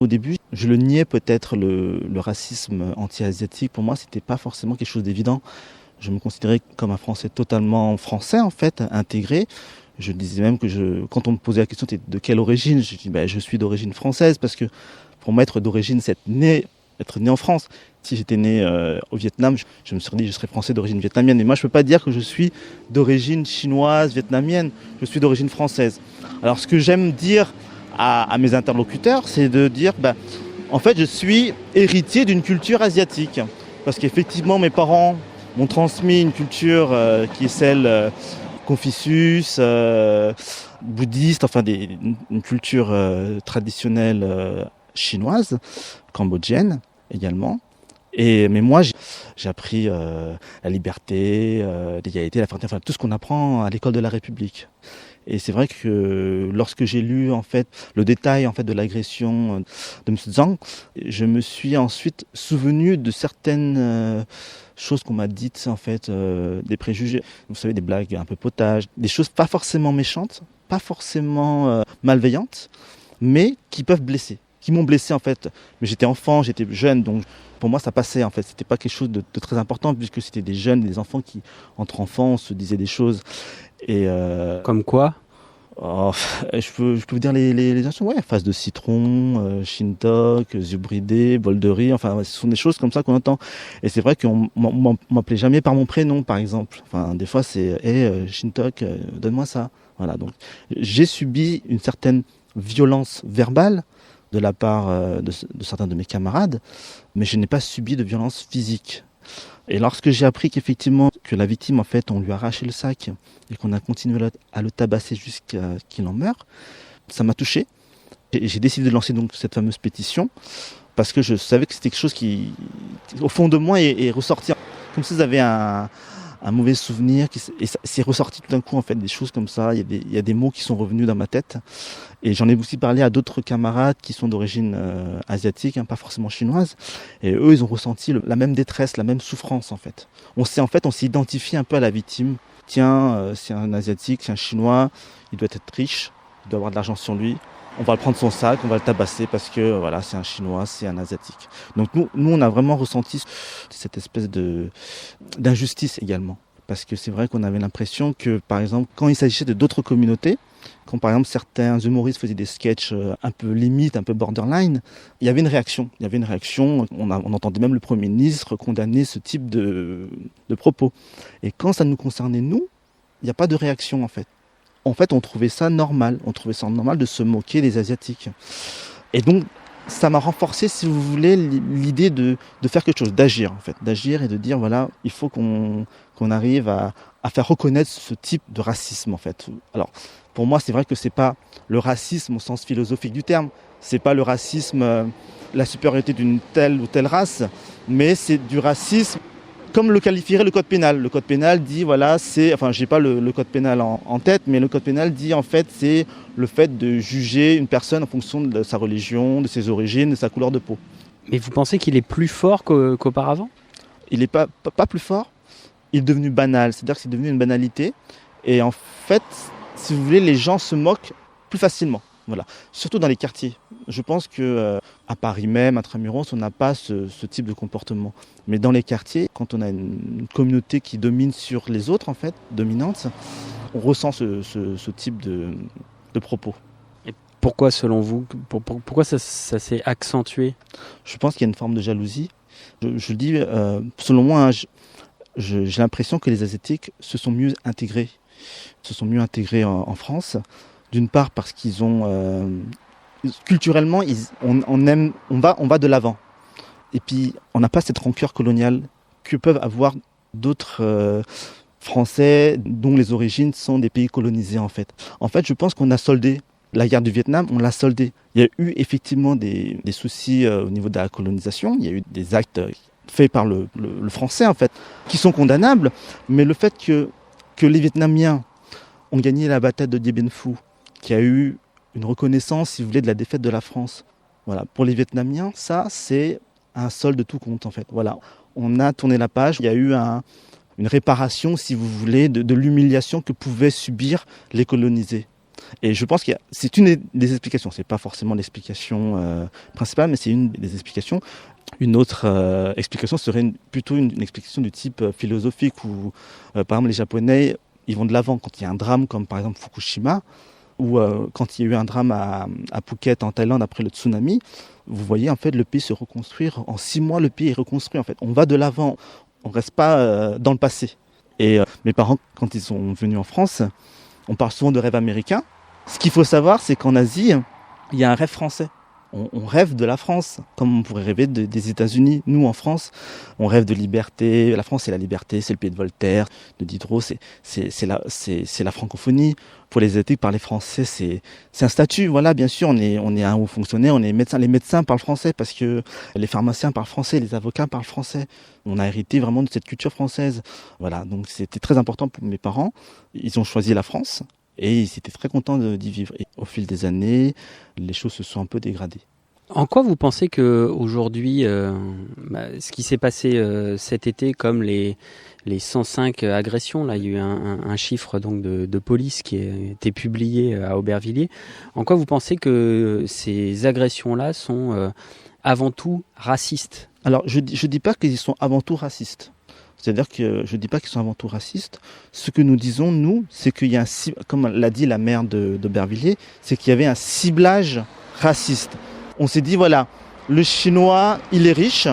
Au début, je le niais peut-être le racisme anti-asiatique. Pour moi, c'était pas forcément quelque chose d'évident. Je me considérais comme un Français totalement français, en fait, intégré. Je disais même que quand on me posait la question de quelle origine, je dis je suis d'origine française parce que pour moi être d'origine c'est être né en France. Si j'étais né au Vietnam, je me serais dit que je serais français d'origine vietnamienne. Mais moi je peux pas dire que je suis d'origine chinoise, vietnamienne, je suis d'origine française. Alors ce que j'aime dire à mes interlocuteurs, c'est de dire en fait je suis héritier d'une culture asiatique. Parce qu'effectivement mes parents m'ont transmis une culture qui est celle Confucius, bouddhiste, enfin une culture traditionnelle chinoise, cambodgienne également. Mais moi, j'ai appris la liberté, l'égalité, la fraternité, enfin tout ce qu'on apprend à l'école de la République. Et c'est vrai que lorsque j'ai lu en fait le détail en fait de l'agression de M. Zhang, je me suis ensuite souvenu de certaines choses qu'on m'a dites en fait, des préjugés, vous savez, des blagues un peu potages, des choses pas forcément méchantes, pas forcément malveillantes, mais qui peuvent blesser, qui m'ont blessé en fait. Mais j'étais enfant, j'étais jeune, donc pour moi ça passait en fait. C'était pas quelque chose de très important puisque c'était des jeunes, des enfants qui, entre enfants, se disaient des choses. Et Comme quoi? je peux vous dire les insultes, ouais, face de citron, shintok, zubridé, bol de riz, enfin ce sont des choses comme ça qu'on entend. Et c'est vrai qu'on m'appelait jamais par mon prénom par exemple. Enfin des fois c'est shintok, donne-moi ça. Voilà, donc j'ai subi une certaine violence verbale de la part de certains de mes camarades, mais je n'ai pas subi de violence physique. Et lorsque j'ai appris qu'effectivement, que la victime, en fait, on lui a arraché le sac et qu'on a continué à le tabasser jusqu'à qu'il en meure, ça m'a touché. Et j'ai décidé de lancer donc cette fameuse pétition parce que je savais que c'était quelque chose qui, au fond de moi, est ressorti. Comme si j'avais un mauvais souvenir et c'est ressorti tout d'un coup, en fait, des choses comme ça. Il y a des mots qui sont revenus dans ma tête. Et j'en ai aussi parlé à d'autres camarades qui sont d'origine asiatique, pas forcément chinoise. Et eux, ils ont ressenti la même détresse, la même souffrance en fait. On s'est identifié un peu à la victime. Tiens, c'est un asiatique, c'est un chinois, il doit être riche, il doit avoir de l'argent sur lui. On va le prendre son sac, on va le tabasser parce que voilà, c'est un chinois, c'est un asiatique. Donc nous, on a vraiment ressenti cette espèce d'injustice également. Parce que c'est vrai qu'on avait l'impression que, par exemple, quand il s'agissait de d'autres communautés, quand par exemple certains humoristes faisaient des sketchs un peu limite, un peu borderline, il y avait une réaction. On entendait même le Premier ministre condamner ce type de propos. Et quand ça nous concernait nous, il n'y a pas de réaction en fait. En fait, on trouvait ça normal. On trouvait ça normal de se moquer des Asiatiques. Et donc, ça m'a renforcé, si vous voulez, l'idée de faire quelque chose, d'agir en fait. D'agir et de dire, voilà, il faut qu'on arrive à faire reconnaître ce type de racisme en fait. Alors, pour moi, c'est vrai que c'est pas le racisme au sens philosophique du terme. C'est pas le racisme, la supériorité d'une telle ou telle race, mais c'est du racisme comme le qualifierait le code pénal. Le code pénal dit, voilà, j'ai pas le code pénal en tête, mais le code pénal dit, en fait, c'est le fait de juger une personne en fonction de sa religion, de ses origines, de sa couleur de peau. Mais vous pensez qu'il est plus fort qu'auparavant? Il n'est pas plus fort, il est devenu banal, c'est-à-dire que c'est devenu une banalité. Et en fait, si vous voulez, les gens se moquent plus facilement. Voilà. Surtout dans les quartiers. Je pense que à Paris même, intramuros, on n'a pas ce type de comportement. Mais dans les quartiers, quand on a une communauté qui domine sur les autres, en fait, dominante, on ressent ce type de propos. Et pourquoi, selon vous, pourquoi ça s'est accentué? Je pense qu'il y a une forme de jalousie. Je le dis, selon moi, hein, j'ai l'impression que les Asiatiques se sont mieux intégrés en France. D'une part parce qu'ils ont culturellement on va de l'avant. Et puis on n'a pas cette rancœur coloniale que peuvent avoir d'autres Français dont les origines sont des pays colonisés en fait. En fait, je pense qu'on a soldé la guerre du Vietnam, on l'a soldée. Il y a eu effectivement des soucis au niveau de la colonisation, il y a eu des actes faits par le français en fait qui sont condamnables, mais le fait que les Vietnamiens ont gagné la bataille de Dien Bien Phu, qui a eu une reconnaissance, si vous voulez, de la défaite de la France. Voilà. Pour les Vietnamiens, ça, c'est un solde de tout compte, en fait. Voilà. On a tourné la page. Il y a eu une réparation, si vous voulez, de l'humiliation que pouvaient subir les colonisés. Et je pense c'est une des explications. C'est pas forcément l'explication principale, mais c'est une des explications. Une autre explication serait plutôt une explication du type philosophique où, par exemple, les Japonais, ils vont de l'avant quand il y a un drame comme par exemple Fukushima, ou quand il y a eu un drame à Phuket en Thaïlande après le tsunami. Vous voyez en fait le pays se reconstruire. En 6 mois, le pays est reconstruit. En fait, on va de l'avant. On reste pas dans le passé. Et mes parents, quand ils sont venus en France, on parle souvent de rêve américain. Ce qu'il faut savoir, c'est qu'en Asie, il y a un rêve français. On rêve de la France, comme on pourrait rêver des États-Unis. Nous, en France, on rêve de liberté. La France, c'est la liberté, c'est le pays de Voltaire, de Diderot, c'est la francophonie. Pour les Asiatiques, parler français, c'est un statut. Voilà, bien sûr, on est un haut fonctionnaire, on est médecin. Les médecins parlent français parce que les pharmaciens parlent français, les avocats parlent français. On a hérité vraiment de cette culture française. Voilà, donc c'était très important pour mes parents. Ils ont choisi la France. Et ils étaient très contents d'y vivre. Et au fil des années, les choses se sont un peu dégradées. En quoi vous pensez qu'aujourd'hui, ce qui s'est passé cet été, comme les 105 agressions, là, il y a eu un chiffre donc de police qui a été publié à Aubervilliers. En quoi vous pensez que ces agressions-là sont avant tout racistes ? Alors, je dis pas qu'ils sont avant tout racistes. C'est-à-dire que je ne dis pas qu'ils sont avant tout racistes. Ce que nous disons, nous, c'est qu'il y a comme l'a dit la maire d'Aubervilliers, c'est qu'il y avait un ciblage raciste. On s'est dit, voilà, le Chinois, il est riche,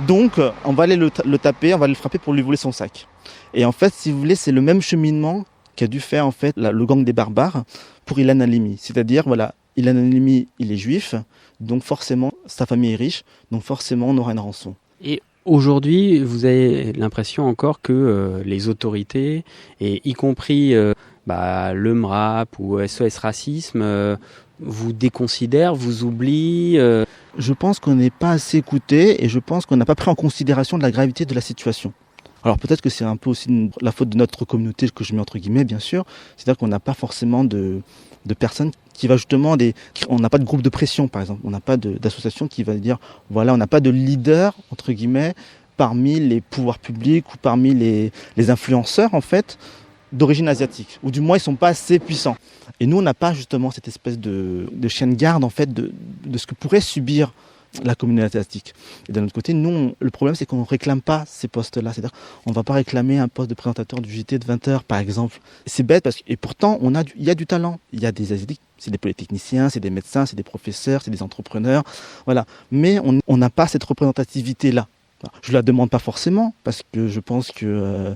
donc on va aller le taper, on va le frapper pour lui voler son sac. Et en fait, si vous voulez, c'est le même cheminement qu'a dû faire en fait le gang des barbares pour Ilan Halimi. C'est-à-dire, voilà, Ilan Halimi, il est juif, donc forcément, sa famille est riche, donc forcément, on aura une rançon. Et aujourd'hui, vous avez l'impression encore que les autorités, et y compris le MRAP ou SOS Racisme, vous déconsidèrent, vous oublient Je pense qu'on n'est pas assez écouté et je pense qu'on n'a pas pris en considération de la gravité de la situation. Alors peut-être que c'est un peu aussi la faute de notre communauté, que je mets entre guillemets, bien sûr. C'est-à-dire qu'on n'a pas forcément de personnes qui va justement on n'a pas de groupe de pression, par exemple. On n'a pas d'association qui va dire, voilà, on n'a pas de leader, entre guillemets, parmi les pouvoirs publics ou parmi les influenceurs, en fait, d'origine asiatique. Ou du moins, ils sont pas assez puissants. Et nous, on n'a pas justement cette espèce de chien de garde, en fait, de ce que pourrait subir la communauté asiatique. Et d'un autre côté, nous, le problème, c'est qu'on ne réclame pas ces postes-là. C'est-à-dire qu'on ne va pas réclamer un poste de présentateur du JT de 20h, par exemple. C'est bête, et pourtant, il y a du talent. Il y a des Asiatiques, c'est des polytechniciens, c'est des médecins, c'est des professeurs, c'est des entrepreneurs. Voilà. Mais on n'a pas cette représentativité-là. Je ne la demande pas forcément, parce que je pense que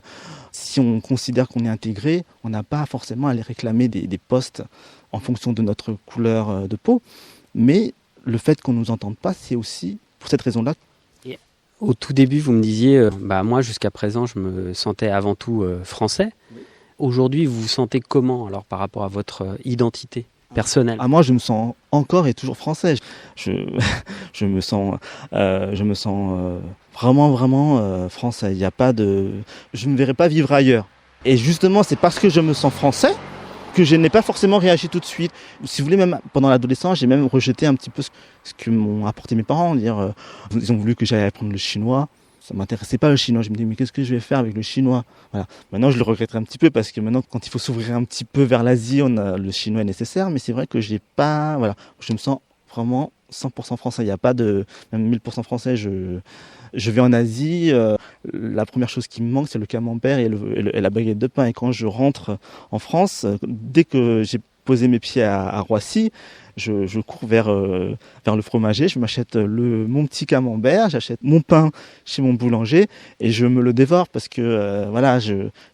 si on considère qu'on est intégré, on n'a pas forcément à aller réclamer des postes en fonction de notre couleur de peau. Mais le fait qu'on ne nous entende pas, c'est aussi pour cette raison-là. Au tout début, vous me disiez, moi jusqu'à présent, je me sentais avant tout français. Oui. Aujourd'hui, vous vous sentez comment alors par rapport à votre identité personnelle ? Moi, je me sens encore et toujours français. Je me sens vraiment français. Il y a pas de, je ne me verrai pas vivre ailleurs. Et justement, c'est parce que je me sens français que je n'ai pas forcément réagi tout de suite. Si vous voulez, même pendant l'adolescence, j'ai même rejeté un petit peu ce que m'ont apporté mes parents. Ils ont voulu que j'aille apprendre le chinois. Ça m'intéressait pas le chinois. Je me dis, mais qu'est-ce que je vais faire avec le chinois ? Voilà. Maintenant, je le regretterai un petit peu parce que maintenant, quand il faut s'ouvrir un petit peu vers l'Asie, le chinois est nécessaire. Mais c'est vrai que j'ai pas, voilà, je me sens vraiment 100% français. Il n'y a pas de, même 1000% français. Je vais en Asie, la première chose qui me manque, c'est le camembert et la baguette de pain. Et quand je rentre en France, dès que j'ai posé mes pieds à Roissy, je cours vers le fromager, je m'achète mon petit camembert, j'achète mon pain chez mon boulanger et je me le dévore parce que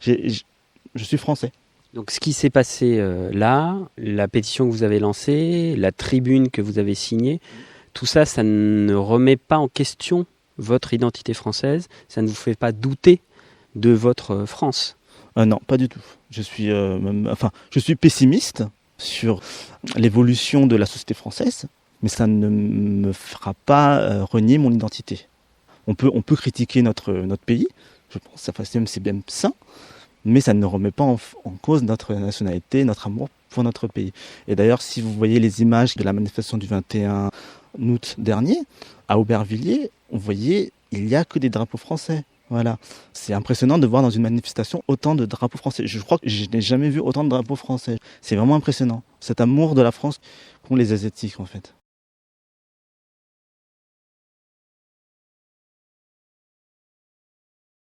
je suis français. Donc ce qui s'est passé là, la pétition que vous avez lancée, la tribune que vous avez signée, tout ça, ça ne remet pas en question votre identité française, ça ne vous fait pas douter de votre France ? Non, pas du tout. Je suis pessimiste sur l'évolution de la société française, mais ça ne me fera pas renier mon identité. On peut critiquer notre pays, je pense que c'est bien sain, mais ça ne remet pas en cause notre nationalité, notre amour pour notre pays. Et d'ailleurs, si vous voyez les images de la manifestation du 21 août dernier, à Aubervilliers, on voyait, il n'y a que des drapeaux français. Voilà. C'est impressionnant de voir dans une manifestation autant de drapeaux français. Je crois que je n'ai jamais vu autant de drapeaux français. C'est vraiment impressionnant. Cet amour de la France qu'ont les Asiatiques, en fait.